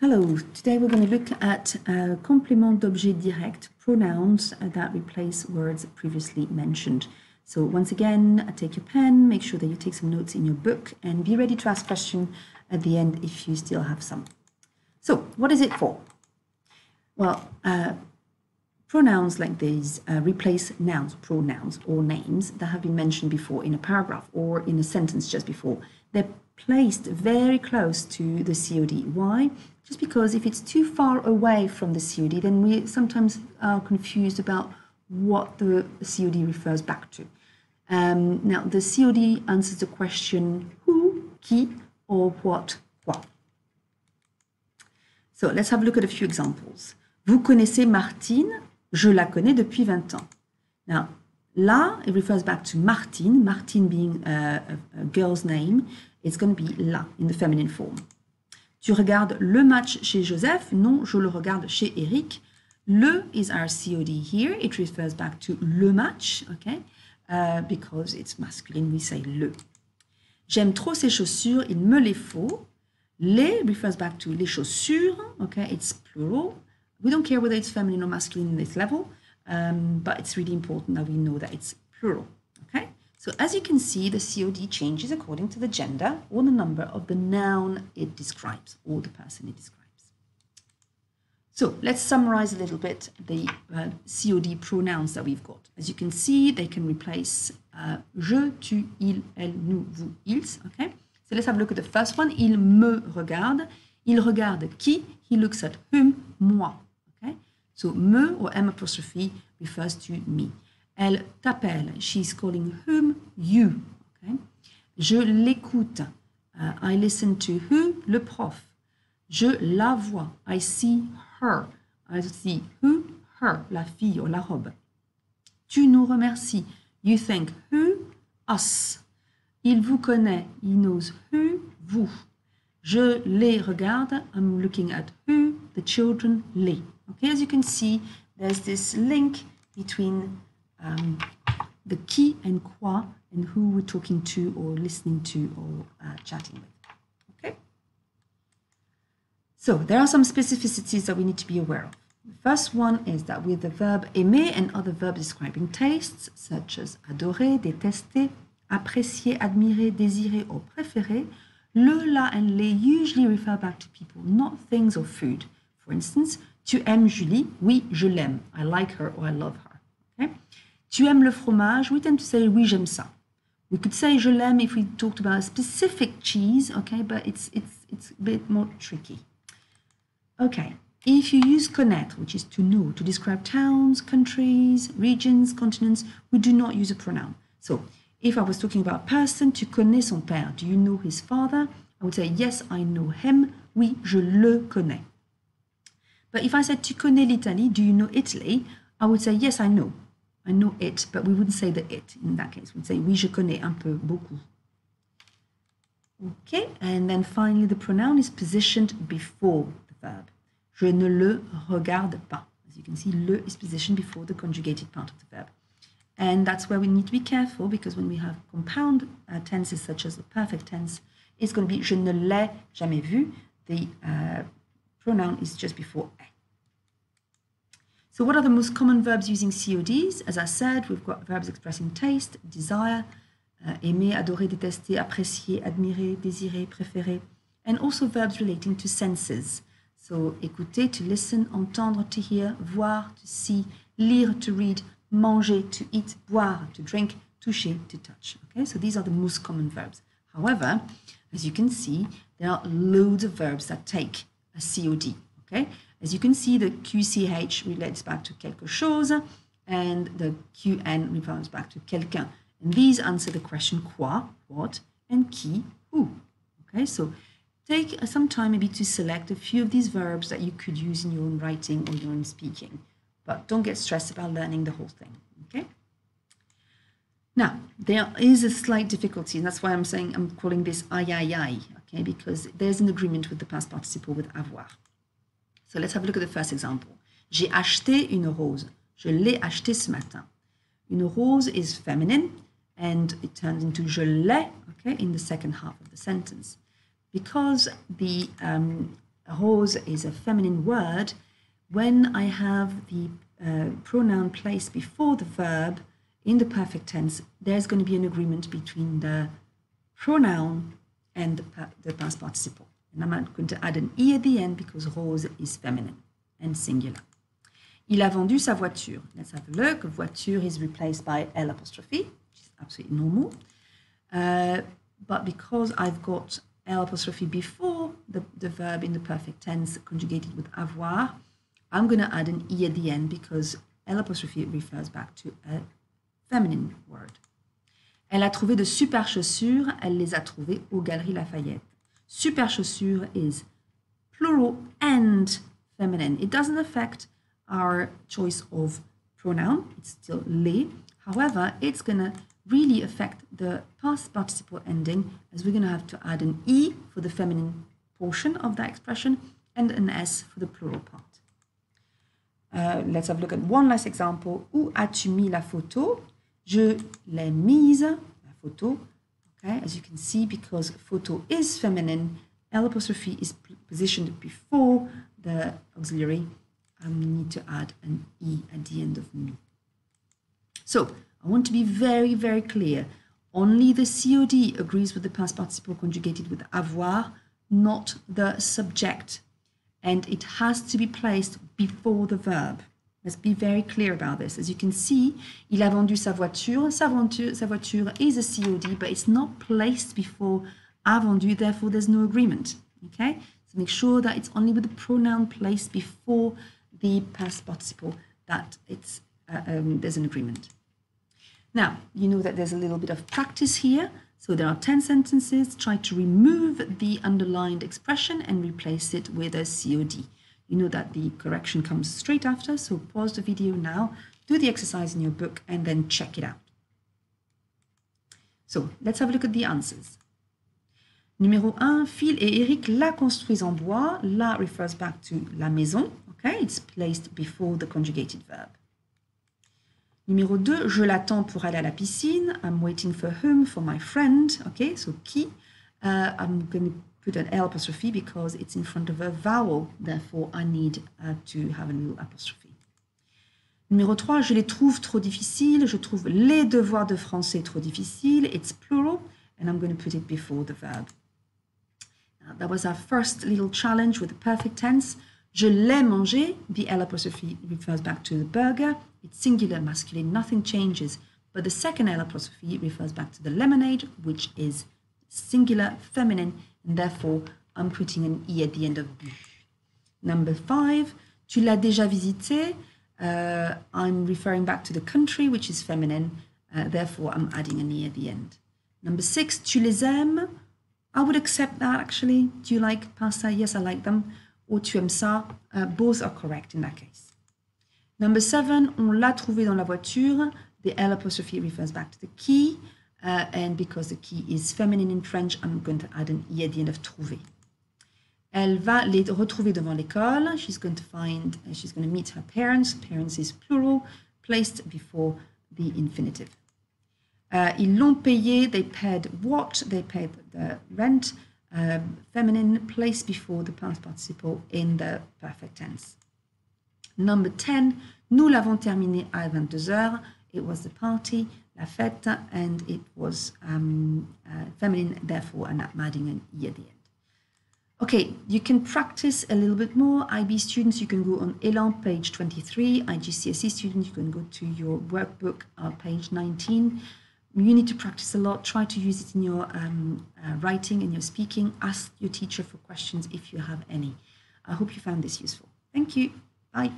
Hello, today we're going to look at complément d'objet direct, pronouns that replace words previously mentioned. So once again, take your pen, make sure that you take some notes in your book, and be ready to ask questions at the end if you still have some. So what is it for? Well, pronouns like these replace nouns, pronouns, or names that have been mentioned before in a paragraph or in a sentence just before. They're placed very close to the COD. Why? Just because if it's too far away from the COD, then we sometimes are confused about what the COD refers back to. Now, the COD answers the question who, qui, or what, quoi. So let's have a look at a few examples. Vous connaissez Martine? Je la connais depuis 20 ans. Now, la, it refers back to Martine, Martine being a girl's name. It's going to be la in the feminine form. Tu regardes le match chez Joseph? Non, je le regarde chez Eric. Le is our COD here. It refers back to le match, okay? Because it's masculine, we say le. J'aime trop ses chaussures, il me les faut. Les refers back to les chaussures, okay? It's plural. We don't care whether it's feminine or masculine in this level, but it's really important that we know that it's plural, okay? So as you can see, the COD changes according to the gender or the number of the noun it describes or the person it describes. So let's summarize a little bit the COD pronouns that we've got. As you can see, they can replace je, tu, il, elle, nous, vous, ils, okay? So let's have a look at the first one. Il me regarde. Il regarde qui? He looks at whom? Moi. Okay? So me or M apostrophe refers to me. Elle t'appelle. She's calling whom? You. Okay? Je l'écoute. I listen to who? Le prof. Je la vois. I see her. I see who? Her. La fille or la robe. Tu nous remercies. You thank who? Us. Il vous connaît. He knows who? Vous. Je les regarde. I'm looking at who? The children. Les. Okay, as you can see, there's this link between the qui and quoi and who we're talking to or listening to or chatting with. Okay. So there are some specificities that we need to be aware of. The first one is that with the verb aimer and other verbs describing tastes, such as adorer, détester, apprécier, admirer, désirer, or préférer, le, la, and les usually refer back to people, not things or food. For instance, tu aimes Julie? Oui, je l'aime. I like her or I love her. Okay? Tu aimes le fromage? We tend to say oui, j'aime ça. We could say je l'aime if we talked about a specific cheese, okay, but it's a bit more tricky. Okay, if you use connaître, which is to know, to describe towns, countries, regions, continents, we do not use a pronoun. So if I was talking about a person, tu connais son père, do you know his father? I would say, yes, I know him. Oui, je le connais. But if I said, tu connais l'Italie, do you know Italy? I would say, yes, I know it, but we wouldn't say the it in that case. We'd say, oui, je connais un peu, beaucoup. Okay, and then finally, the pronoun is positioned before the verb. Je ne le regarde pas. As you can see, le is positioned before the conjugated part of the verb. And that's where we need to be careful because when we have compound tenses such as the perfect tense, it's going to be je ne l'ai jamais vu. The pronoun is just before a. So what are the most common verbs using CODs? As I said, we've got verbs expressing taste, desire, aimer, adorer, détester, apprécier, admirer, désirer, préférer, and also verbs relating to senses. So écouter, to listen, entendre, to hear, voir, to see, lire, to read, manger, to eat, boire, to drink, toucher, to touch. Okay, so these are the most common verbs. However, as you can see, there are loads of verbs that take a COD. Okay, as you can see, the QCH relates back to quelque chose, and the QN refers back to quelqu'un. And these answer the question quoi, what, and qui, who. Okay, so take some time maybe to select a few of these verbs that you could use in your own writing or your own speaking. But don't get stressed about learning the whole thing, okay? Now, there is a slight difficulty, and that's why I'm calling this aïe aïe aïe, okay? Because there's an agreement with the past participle with avoir. So let's have a look at the first example. J'ai acheté une rose. Je l'ai acheté ce matin. Une rose is feminine, and it turns into je l'ai, okay, in the second half of the sentence. Because the rose is a feminine word, when I have the pronoun placed before the verb in the perfect tense, there's going to be an agreement between the pronoun and the past participle. And I'm not going to add an E at the end because rose is feminine and singular. Il a vendu sa voiture. Let's have a look. Voiture is replaced by L apostrophe, which is absolutely normal. But because I've got L apostrophe before the verb in the perfect tense conjugated with avoir, I'm going to add an E at the end because L apostrophe refers back to a feminine word. Elle a trouvé de super chaussures. Elle les a trouvées aux Galeries Lafayette. Super chaussures is plural and feminine. It doesn't affect our choice of pronoun. It's still les. However, it's going to really affect the past participle ending as we're going to have to add an E for the feminine portion of that expression and an S for the plural part. Let's have a look at one last example. Où as-tu mis la photo? Je l'ai mise, la photo. Okay, as you can see, because photo is feminine, L apostrophe is positioned before the auxiliary. We need to add an E at the end of me. So I want to be very, very clear. Only the COD agrees with the past participle conjugated with avoir, not the subject. And it has to be placed before the verb. Let's be very clear about this. As you can see, il a vendu sa voiture. Sa voiture is a COD, but it's not placed before a vendu, therefore there's no agreement. Okay? So make sure that it's only with the pronoun placed before the past participle that it's there's an agreement. Now, you know that there's a little bit of practice here. So there are 10 sentences. Try to remove the underlined expression and replace it with a COD. You know that the correction comes straight after, so pause the video now, do the exercise in your book, and then check it out. So let's have a look at the answers. Numéro 1, Phil et Eric la construisent en bois. La refers back to la maison. Okay, it's placed before the conjugated verb. Numéro 2, je l'attends pour aller à la piscine. I'm waiting for him, for my friend. Okay, so qui. I'm going to put an L apostrophe because it's in front of a vowel. Therefore, I need to have a little apostrophe. Numéro 3, je les trouve trop difficiles. Je trouve les devoirs de français trop difficiles. It's plural, and I'm going to put it before the verb. Now, that was our first little challenge with the perfect tense. Je l'ai mangé. The L apostrophe refers back to the burger. It's singular, masculine, nothing changes. But the second L apostrophe refers back to the lemonade, which is singular, feminine, and therefore I'm putting an E at the end of bu. Number 5, tu l'as déjà visité. I'm referring back to the country, which is feminine. Therefore, I'm adding an E at the end. Number 6, tu les aimes. I would accept that, actually. Do you like pasta? Yes, I like them. Or tu aimes ça. Both are correct in that case. Number 7, on l'a trouvé dans la voiture. The L apostrophe refers back to the key. And because the key is feminine in French, I'm going to add an E at the end of trouver. Elle va les retrouver devant l'école. She's going to meet her parents. Parents is plural, placed before the infinitive. Ils l'ont payé. They paid what? They paid the rent. Feminine, placed before the past participle in the perfect tense. Number 10, nous l'avons terminé à 22h. It was the party, la fête, and it was feminine, therefore, and I'm adding an E at the end. Okay, you can practice a little bit more. IB students, you can go on Elan, page 23. IGCSE students, you can go to your workbook, page 19. You need to practice a lot. Try to use it in your writing and your speaking. Ask your teacher for questions if you have any. I hope you found this useful. Thank you. Bye.